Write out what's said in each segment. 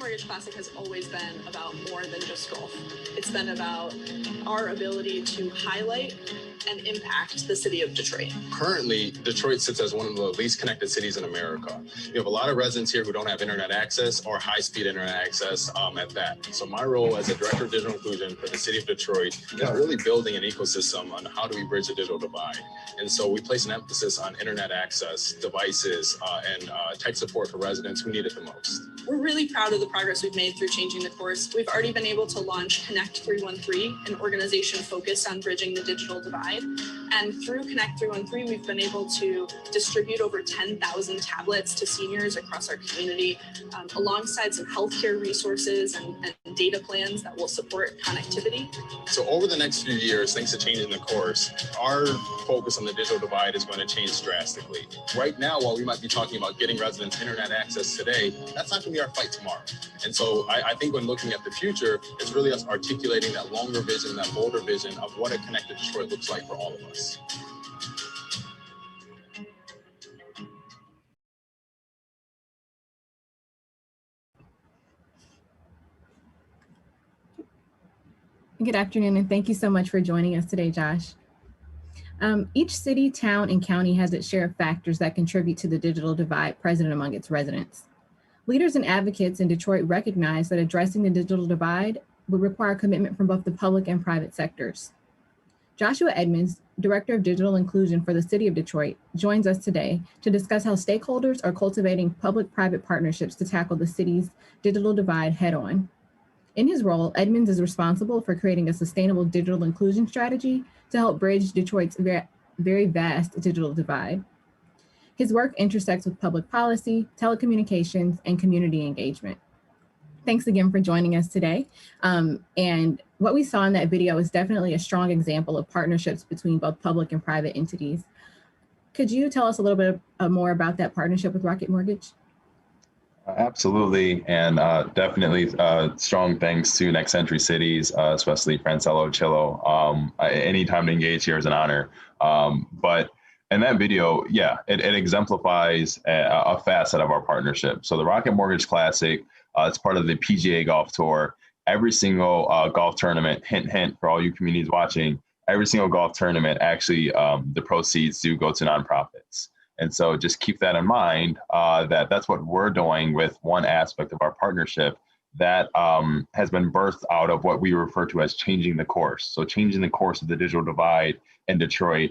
Mortgage Classic has always been about more than just golf. It's been about our ability to highlight and impact the city of Detroit. Currently, Detroit sits as one of the least connected cities in America. You have a lot of residents here who don't have internet access or high-speed internet access at that. So my role as a Director of Digital Inclusion for the city of Detroit is really building an ecosystem on how do we bridge the digital divide. And so we place an emphasis on internet access, devices, and tech support for residents who need it the most. We're really proud of the progress we've made through changing the course. We've already been able to launch Connect 313, an organization focused on bridging the digital divide. And through Connect 313, we've been able to distribute over 10,000 tablets to seniors across our community, alongside some healthcare resources and data plans that will support connectivity. So over the next few years, thanks to changing the course, our focus on the digital divide is going to change drastically. Right now, while we might be talking about getting residents internet access today, that's not going to be our fight tomorrow. And so I think when looking at the future, it's really us articulating that longer vision, that bolder vision of what a connected Detroit looks like for all of us. Good afternoon, and thank you so much for joining us today, Josh. Each city, town, and county has its share of factors that contribute to the digital divide present among its residents. Leaders and advocates in Detroit recognize that addressing the digital divide would require commitment from both the public and private sectors. Joshua Edmonds, Director of Digital Inclusion for the City of Detroit, joins us today to discuss how stakeholders are cultivating public-private partnerships to tackle the city's digital divide head-on. In his role, Edmonds is responsible for creating a sustainable digital inclusion strategy to help bridge Detroit's very vast digital divide. His work intersects with public policy, telecommunications, and community engagement. Thanks again for joining us today. And what we saw in that video is definitely a strong example of partnerships between both public and private entities. Could you tell us a little bit more about that partnership with Rocket Mortgage? Absolutely, and definitely strong thanks to Next Century Cities, especially Francello Chillo. Any time to engage here is an honor. But in that video, yeah, it exemplifies a facet of our partnership. So the Rocket Mortgage Classic, it's part of the PGA Golf Tour. Every single golf tournament, hint, hint, for all you communities watching, every single golf tournament, actually, the proceeds do go to nonprofits. And so just keep that in mind, that's what we're doing with one aspect of our partnership that has been birthed out of what we refer to as changing the course. So changing the course of the digital divide in Detroit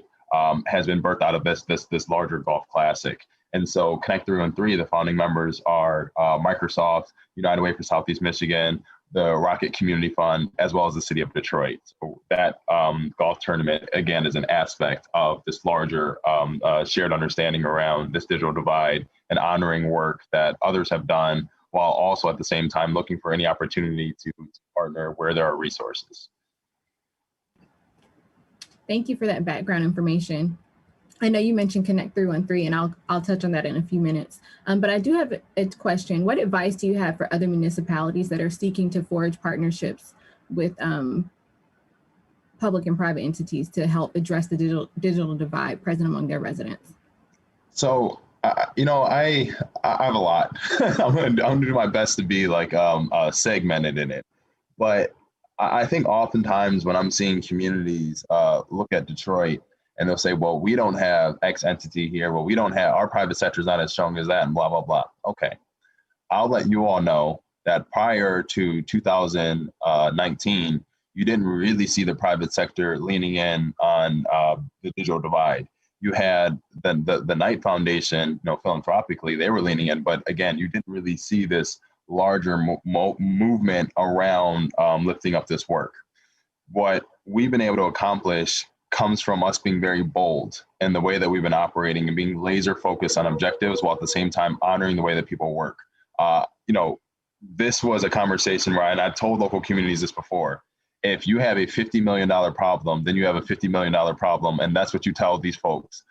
has been birthed out of this larger golf classic. And so Connect 313, the founding members are Microsoft, United Way for Southeast Michigan, the Rocket Community Fund, as well as the city of Detroit. So that golf tournament, again, is an aspect of this larger shared understanding around this digital divide and honoring work that others have done, while also at the same time looking for any opportunity to partner where there are resources. Thank you for that background information. I know you mentioned Connect 313, and I'll touch on that in a few minutes. But I do have a question. What advice do you have for other municipalities that are seeking to forge partnerships with public and private entities to help address the digital divide present among their residents? So, I have a lot. I'm gonna do my best to be like segmented in it. But I think oftentimes when I'm seeing communities look at Detroit, and they'll say, well, we don't have X entity here. Well, we don't have, our private sector is not as strong as that, and blah, blah, blah. Okay. I'll let you all know that prior to 2019, you didn't really see the private sector leaning in on the digital divide. You had the Knight Foundation, philanthropically, they were leaning in, but again, you didn't really see this larger movement around lifting up this work. What we've been able to accomplish comes from us being very bold in the way that we've been operating and being laser focused on objectives while at the same time honoring the way that people work. This was a conversation where, and I've told local communities this before, if you have a $50 million problem, then you have a $50 million problem. And that's what you tell these folks.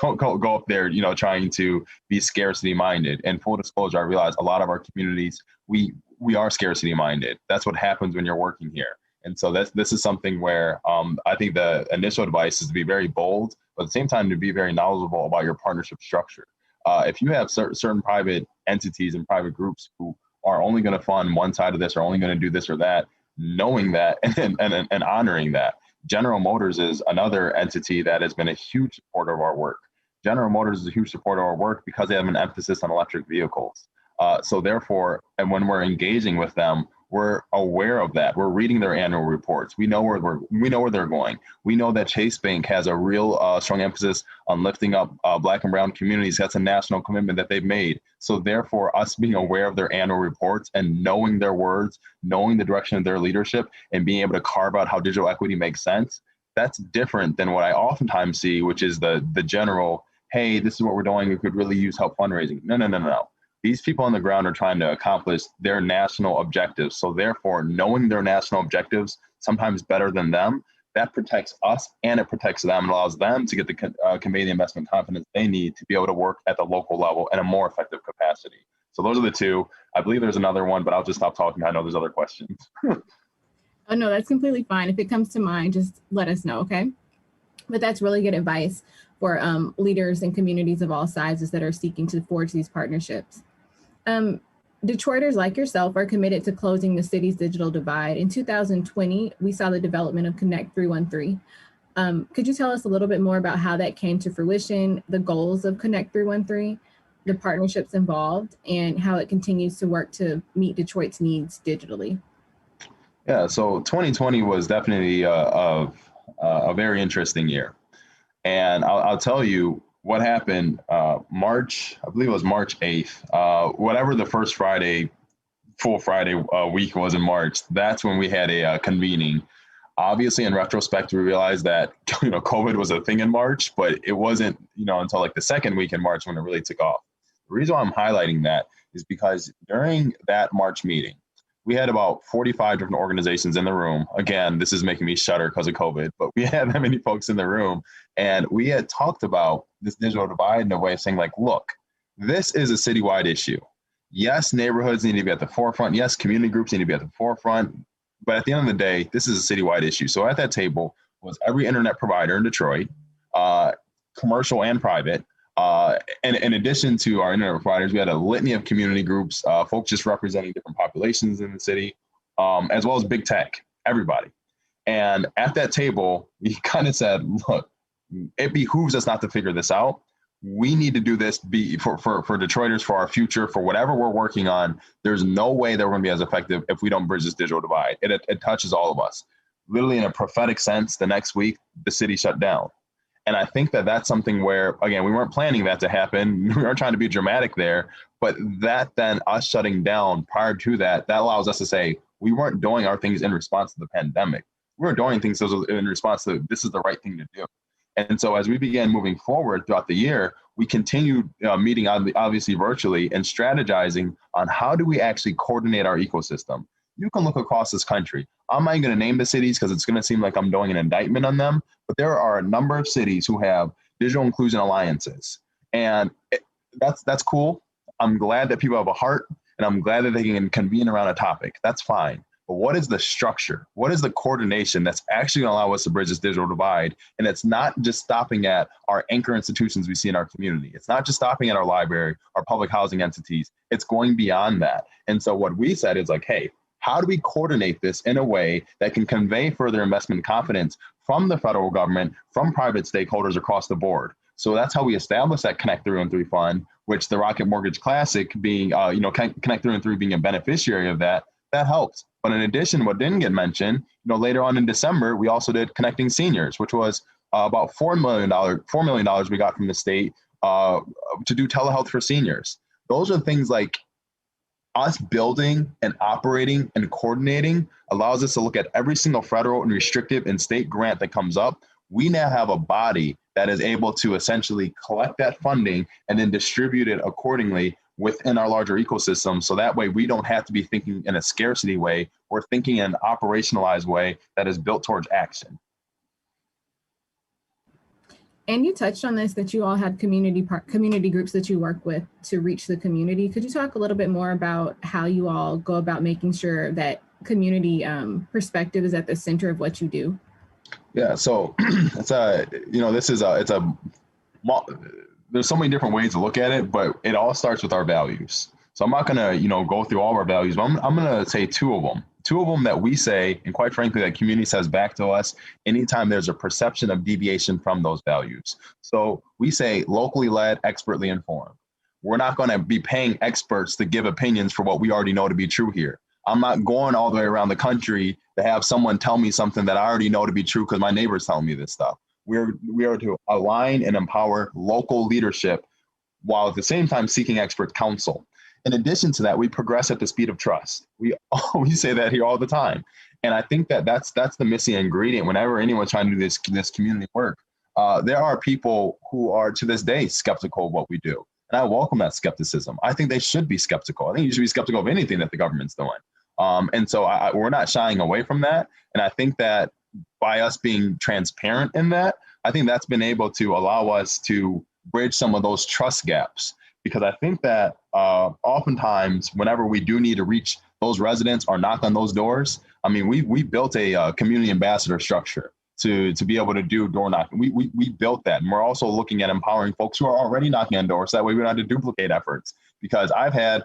Don't go up there, trying to be scarcity minded. And full disclosure, I realize a lot of our communities, we are scarcity minded. That's what happens when you're working here. And so this is something where I think the initial advice is to be very bold, but at the same time to be very knowledgeable about your partnership structure. If you have certain private entities and private groups who are only going to fund one side of this or only going to do this or that, knowing that and honoring that. General Motors is another entity that has been a huge supporter of our work. General Motors is a huge supporter of our work because they have an emphasis on electric vehicles. So therefore, and when we're engaging with them, we're aware of that. We're reading their annual reports. We know where they're going. We know that Chase Bank has a real strong emphasis on lifting up Black and brown communities. That's a national commitment that they've made. So therefore, us being aware of their annual reports and knowing their words, knowing the direction of their leadership, and being able to carve out how digital equity makes sense, that's different than what I oftentimes see, which is the general, hey, this is what we're doing. We could really use help fundraising. No. These people on the ground are trying to accomplish their national objectives. So therefore, knowing their national objectives, sometimes better than them, that protects us and it protects them and allows them to get the convey the investment confidence they need to be able to work at the local level in a more effective capacity. So those are the two. I believe there's another one, but I'll just stop talking. I know there's other questions. Oh, no, that's completely fine. If it comes to mind, just let us know, okay? But that's really good advice for leaders and communities of all sizes that are seeking to forge these partnerships. Detroiters like yourself are committed to closing the city's digital divide. In 2020, we saw the development of Connect 313. Could you tell us a little bit more about how that came to fruition, the goals of Connect 313, the partnerships involved, and how it continues to work to meet Detroit's needs digitally? Yeah, so 2020 was definitely a very interesting year. And I'll tell you what happened March, I believe it was March 8th, whatever the first Friday, full Friday week was in March, that's when we had a convening. Obviously, in retrospect, we realized that, COVID was a thing in March, but it wasn't, until like the second week in March when it really took off. The reason why I'm highlighting that is because during that March meeting, we had about 45 different organizations in the room. Again, this is making me shudder because of COVID, but we had that many folks in the room. And we had talked about this digital divide in a way of saying, like, look, this is a citywide issue. Yes, neighborhoods need to be at the forefront. Yes, community groups need to be at the forefront. But at the end of the day, this is a citywide issue. So at that table was every internet provider in Detroit, commercial and private. And in addition to our internet providers, we had a litany of community groups, folks just representing different populations in the city, as well as big tech, everybody. And at that table, we kind of said, look, it behooves us not to figure this out. We need to do this for Detroiters, for our future, for whatever we're working on. There's no way that we're going to be as effective if we don't bridge this digital divide. It touches all of us. Literally, in a prophetic sense, the next week, the city shut down. And I think that that's something where, again, we weren't planning that to happen. We weren't trying to be dramatic there, but that then us shutting down prior to that, that allows us to say, we weren't doing our things in response to the pandemic. We were doing things in response to this is the right thing to do. And so as we began moving forward throughout the year, we continued meeting obviously virtually and strategizing on how do we actually coordinate our ecosystem. You can look across this country. I'm not going to name the cities because it's going to seem like I'm doing an indictment on them, but there are a number of cities who have digital inclusion alliances. And that's cool. I'm glad that people have a heart and I'm glad that they can convene around a topic. That's fine. But what is the structure? What is the coordination that's actually going to allow us to bridge this digital divide? And it's not just stopping at our anchor institutions we see in our community. It's not just stopping at our library, our public housing entities. It's going beyond that. And so what we said is like, hey, how do we coordinate this in a way that can convey further investment confidence from the federal government, from private stakeholders across the board? So that's how we established that Connect 313 fund, which the Rocket Mortgage Classic being, Connect 313 being a beneficiary of that helps. But in addition, what didn't get mentioned, later on in December, we also did Connecting Seniors, which was about $4 million we got from the state to do telehealth for seniors. Those are things like us building and operating and coordinating allows us to look at every single federal and restrictive and state grant that comes up. We now have a body that is able to essentially collect that funding and then distribute it accordingly within our larger ecosystem. So that way we don't have to be thinking in a scarcity way. We're thinking in an operationalized way that is built towards action. And you touched on this, that you all had community groups that you work with to reach the community. Could you talk a little bit more about how you all go about making sure that community perspective is at the center of what you do? Yeah, so there's so many different ways to look at it, but it all starts with our values. So I'm not going to, go through all of our values, but I'm going to say two of them. Two of them that we say, and quite frankly, that community says back to us anytime there's a perception of deviation from those values. So we say locally led, expertly informed. We're not going to be paying experts to give opinions for what we already know to be true here. I'm not going all the way around the country to have someone tell me something that I already know to be true because my neighbor's telling me this stuff. We are to align and empower local leadership while at the same time seeking expert counsel. In addition to that, we progress at the speed of trust. We say that here all the time. And I think that that's the missing ingredient whenever anyone's trying to do this community work. There are people who are to this day skeptical of what we do. And I welcome that skepticism. I think they should be skeptical. I think you should be skeptical of anything that the government's doing. And so we're not shying away from that. And I think that by us being transparent in that, I think that's been able to allow us to bridge some of those trust gaps. Because I think that oftentimes whenever we do need to reach those residents or knock on those doors, I mean, we built a community ambassador structure to be able to do door knocking. We built that. And we're also looking at empowering folks who are already knocking on doors. So that way we don't have to duplicate efforts. Because I've had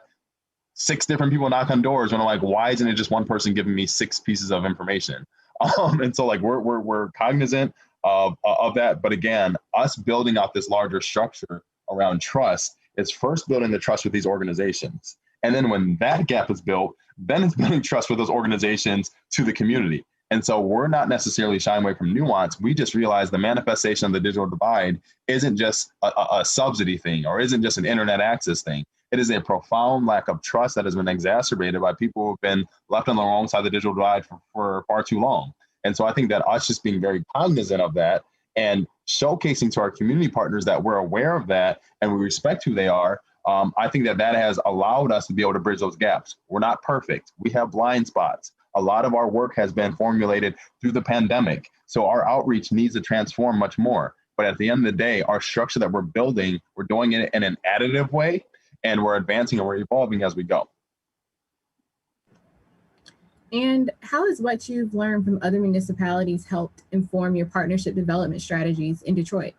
6 different people knock on doors and I'm like, why isn't it just one person giving me 6 pieces of information? And so like we're cognizant of that. But again, us building out this larger structure around trust is first building the trust with these organizations. And then when that gap is built, then it's building trust with those organizations to the community. And so we're not necessarily shying away from nuance. We just realize the manifestation of the digital divide isn't just a subsidy thing or isn't just an internet access thing. It is a profound lack of trust that has been exacerbated by people who have been left on the wrong side of the digital divide for far too long. And so I think that us just being very cognizant of that and showcasing to our community partners that we're aware of that and we respect who they are, I think that has allowed us to be able to bridge those gaps. We're not perfect. We have blind spots. A lot of our work has been formulated through the pandemic. So our outreach needs to transform much more. But at the end of the day, our structure that we're building, we're doing it in an additive way and we're advancing and we're evolving as we go. And how has what you've learned from other municipalities helped inform your partnership development strategies in Detroit?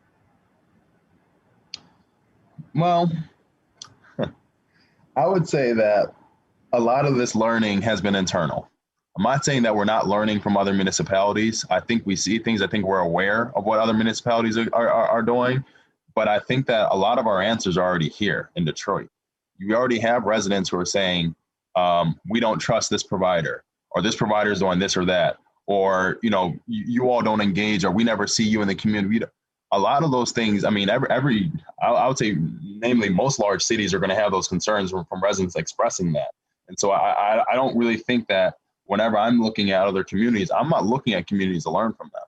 Well, I would say that a lot of this learning has been internal. I'm not saying that we're not learning from other municipalities. I think we see things. I think we're aware of what other municipalities are doing. But I think that a lot of our answers are already here in Detroit. We already have residents who are saying, we don't trust this provider, or this provider is doing this or that, or you all don't engage, or we never see you in the community. A lot of those things, I mean, I would say, namely, most large cities are going to have those concerns from residents expressing that. And so I don't really think that whenever I'm looking at other communities, I'm not looking at communities to learn from them.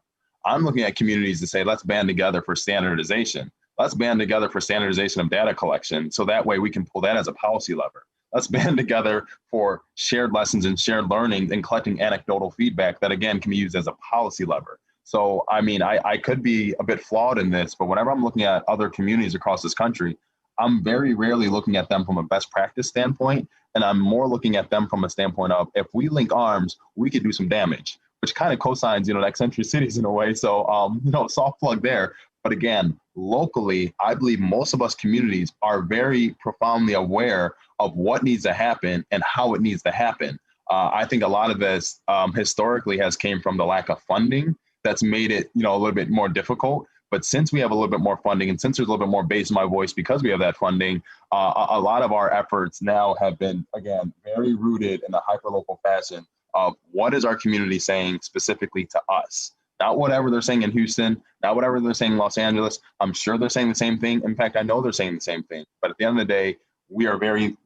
I'm looking at communities to say, let's band together for standardization. Let's band together for standardization of data collection. So that way we can pull that as a policy lever. Let's band together for shared lessons and shared learning and collecting anecdotal feedback that, again, can be used as a policy lever. So, I mean, I could be a bit flawed in this, but whenever I'm looking at other communities across this country, I'm very rarely looking at them from a best practice standpoint. And I'm more looking at them from a standpoint of, if we link arms, we could do some damage, which kind of cosigns, eccentric cities in a way. So, soft plug there. But again, locally, I believe most of us communities are very profoundly aware of what needs to happen and how it needs to happen. I think a lot of this historically has came from the lack of funding that's made it, a little bit more difficult. But since we have a little bit more funding and since there's a little bit more bass in my voice because we have that funding, a lot of our efforts now have been, again, very rooted in a hyperlocal fashion of what is our community saying specifically to us. Not whatever they're saying in Houston, not whatever they're saying in Los Angeles. I'm sure they're saying the same thing. In fact, I know they're saying the same thing. But at the end of the day, we are very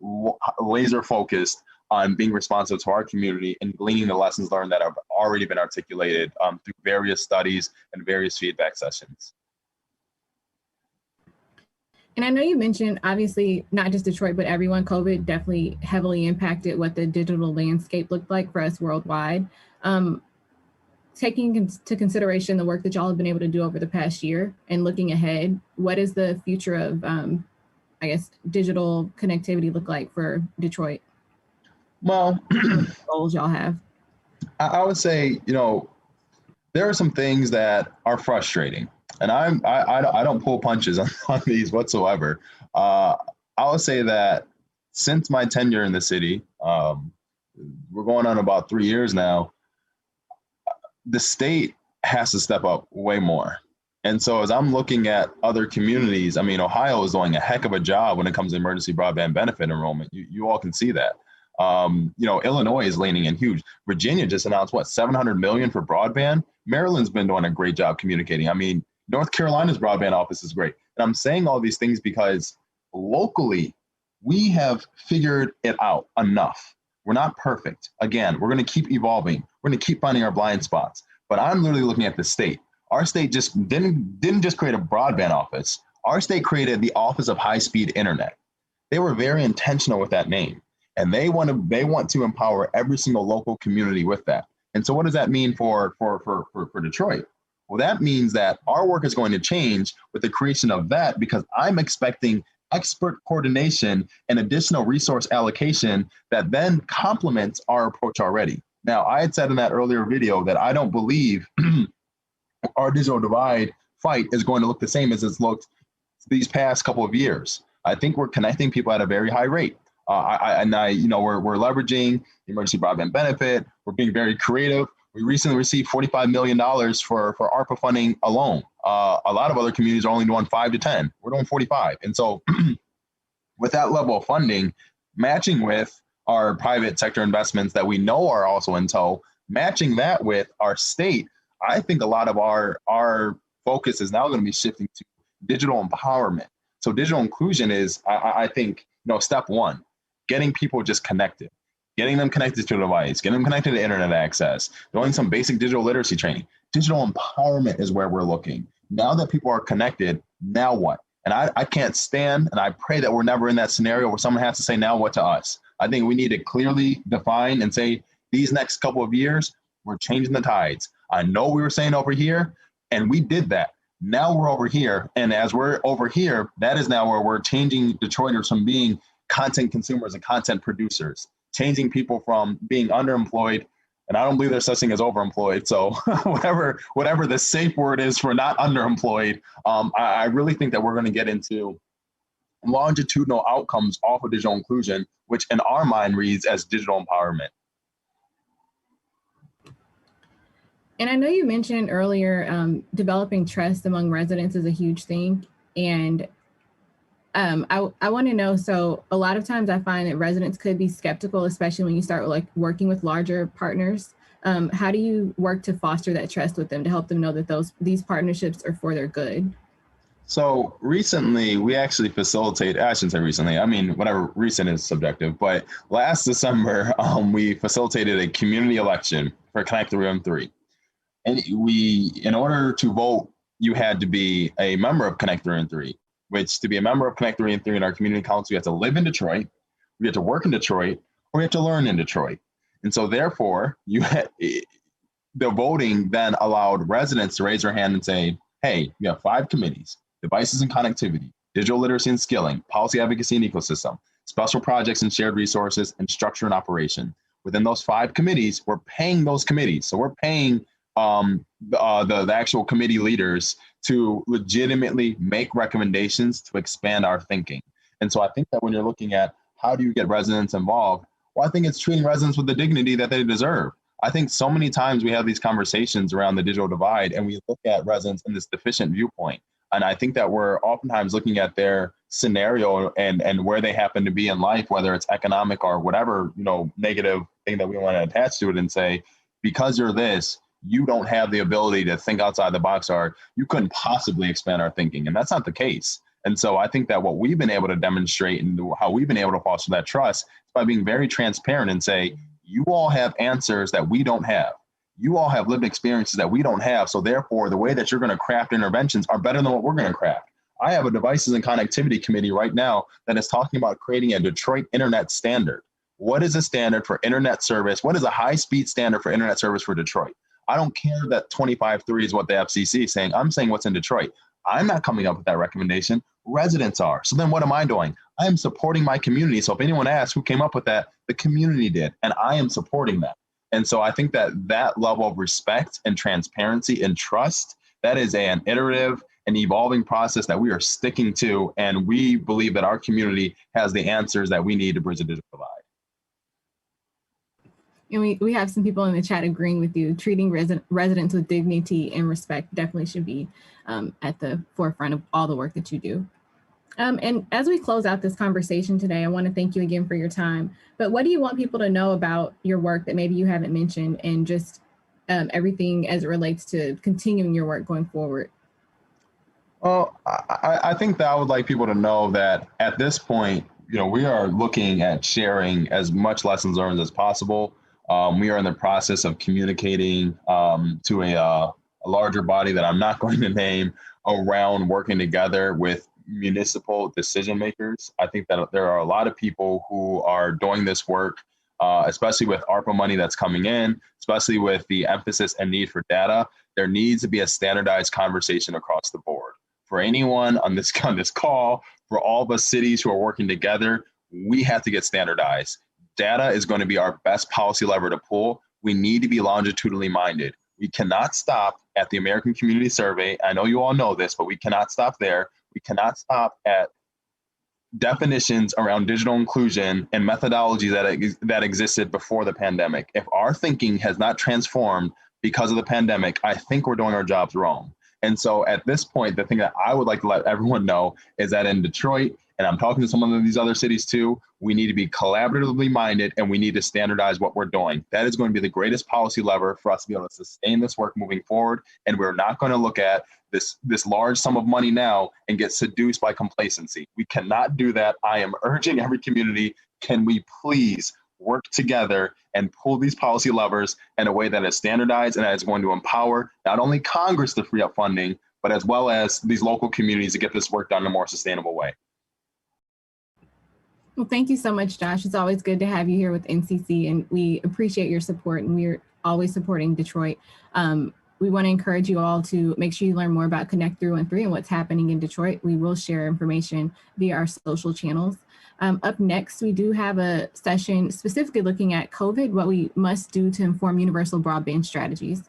laser focused on being responsive to our community and gleaning the lessons learned that have already been articulated through various studies and various feedback sessions. And I know you mentioned, obviously, not just Detroit, but everyone, COVID definitely heavily impacted what the digital landscape looked like for us worldwide. Taking into consideration the work that y'all have been able to do over the past year and looking ahead, what is the future of, digital connectivity look like for Detroit? Well, goals y'all have? I would say, there are some things that are frustrating, and I don't pull punches on these whatsoever. I would say that since my tenure in the city, we're going on about 3 years now, the state has to step up way more. And so as I'm looking at other communities, I mean, Ohio is doing a heck of a job when it comes to emergency broadband benefit enrollment. You all can see that. Illinois is leaning in huge. Virginia just announced, what, $700 million for broadband? Maryland's been doing a great job communicating. I mean, North Carolina's broadband office is great. And I'm saying all these things because locally, we have figured it out enough. We're not perfect. Again, we're going to keep evolving. We're going to keep finding our blind spots. But I'm literally looking at the state. Our state just didn't just create a broadband office. Our state created the Office of High-Speed Internet. They were very intentional with that name. And they want to empower every single local community with that. And so what does that mean for Detroit? Well, that means that our work is going to change with the creation of that, because I'm expecting expert coordination and additional resource allocation that then complements our approach already. Now, I had said in that earlier video that I don't believe our digital divide fight is going to look the same as it's looked these past couple of years. I think we're connecting people at a very high rate. We're leveraging the emergency broadband benefit. We're being very creative. We recently received $45 million for ARPA funding alone. A lot of other communities are only doing 5 to 10. We're doing 45. And so with that level of funding, matching with our private sector investments that we know are also in tow, matching that with our state, I think a lot of our focus is now going to be shifting to digital empowerment. So digital inclusion is, I think, step one, getting people just connected, getting them connected to a device, getting them connected to internet access, doing some basic digital literacy training. Digital empowerment is where we're looking. Now that people are connected, now what? And I can't stand, and I pray that we're never in that scenario where someone has to say, now what to us? I think we need to clearly define and say, these next couple of years, we're changing the tides. I know we were saying over here, and we did that. Now we're over here. And as we're over here, that is now where we're changing Detroiters from being content consumers and content producers, changing people from being underemployed. And I don't believe there's such thing as overemployed. So whatever the safe word is for not underemployed, I really think that we're going to get into longitudinal outcomes off of digital inclusion, which in our mind reads as digital empowerment. And I know you mentioned earlier, developing trust among residents is a huge thing. And I want to know, so a lot of times I find that residents could be skeptical, especially when you start working with larger partners. How do you work to foster that trust with them to help them know that these partnerships are for their good? So recently, we actually facilitated, I shouldn't say recently, I mean, whatever, recent is subjective, but last December, we facilitated a community election for Connect 313. And in order to vote, you had to be a member of Connect 313, which to be a member of Connect 313 in our community council, you have to live in Detroit, we have to work in Detroit, or you have to learn in Detroit. And so therefore, the voting then allowed residents to raise their hand and say, hey, we have 5 committees: devices and connectivity, digital literacy and skilling, policy advocacy and ecosystem, special projects and shared resources, and structure and operation. Within those 5 committees, we're paying those committees. So we're paying the actual committee leaders to legitimately make recommendations to expand our thinking. And so I think that when you're looking at how do you get residents involved, well, I think it's treating residents with the dignity that they deserve. I think so many times we have these conversations around the digital divide and we look at residents in this deficient viewpoint. And I think that we're oftentimes looking at their scenario and where they happen to be in life, whether it's economic or whatever, negative thing that we want to attach to it, and say, because you're this, you don't have the ability to think outside the box, or you couldn't possibly expand our thinking. And that's not the case. And so I think that what we've been able to demonstrate and how we've been able to foster that trust is by being very transparent and say, you all have answers that we don't have. You all have lived experiences that we don't have. So therefore, the way that you're going to craft interventions are better than what we're going to craft. I have a devices and connectivity committee right now that is talking about creating a Detroit internet standard. What is a standard for internet service? What is a high-speed standard for internet service for Detroit? I don't care that 25.3 is what the FCC is saying. I'm saying what's in Detroit. I'm not coming up with that recommendation. Residents are. So then what am I doing? I am supporting my community. So if anyone asks who came up with that, the community did, and I am supporting that. And so I think that that level of respect and transparency and trust, that is an iterative an evolving process that we are sticking to, and we believe that our community has the answers that we need to bridge the digital divide. And we have some people in the chat agreeing with you. Treating residents with dignity and respect definitely should be at the forefront of all the work that you do. And as we close out this conversation today, I want to thank you again for your time. But what do you want people to know about your work that maybe you haven't mentioned, and just everything as it relates to continuing your work going forward? Well, I think that I would like people to know that at this point, we are looking at sharing as much lessons learned as possible. We are in the process of communicating to a larger body that I'm not going to name around working together with municipal decision makers. I think that there are a lot of people who are doing this work, especially with ARPA money that's coming in, especially with the emphasis and need for data. There needs to be a standardized conversation across the board. For anyone on this call, for all the cities who are working together, we have to get standardized. Data is going to be our best policy lever to pull. We need to be longitudinally minded. We cannot stop at the American Community Survey. I know you all know this, but we cannot stop there. We cannot stop at definitions around digital inclusion and methodology that existed before the pandemic. If our thinking has not transformed because of the pandemic, I think we're doing our jobs wrong. And so at this point, the thing that I would like to let everyone know is that in Detroit, and I'm talking to some of these other cities too, we need to be collaboratively minded, and we need to standardize what we're doing. That is going to be the greatest policy lever for us to be able to sustain this work moving forward. And we're not going to look at this large sum of money now and get seduced by complacency. We cannot do that. I am urging every community, can we please work together and pull these policy levers in a way that is standardized and that is going to empower not only Congress to free up funding, but as well as these local communities to get this work done in a more sustainable way. Well, thank you so much, Josh. It's always good to have you here with NCC, and we appreciate your support, and we're always supporting Detroit. We want to encourage you all to make sure you learn more about Connect 313 and what's happening in Detroit. We will share information via our social channels. Up next, we do have a session specifically looking at COVID, what we must do to inform universal broadband strategies.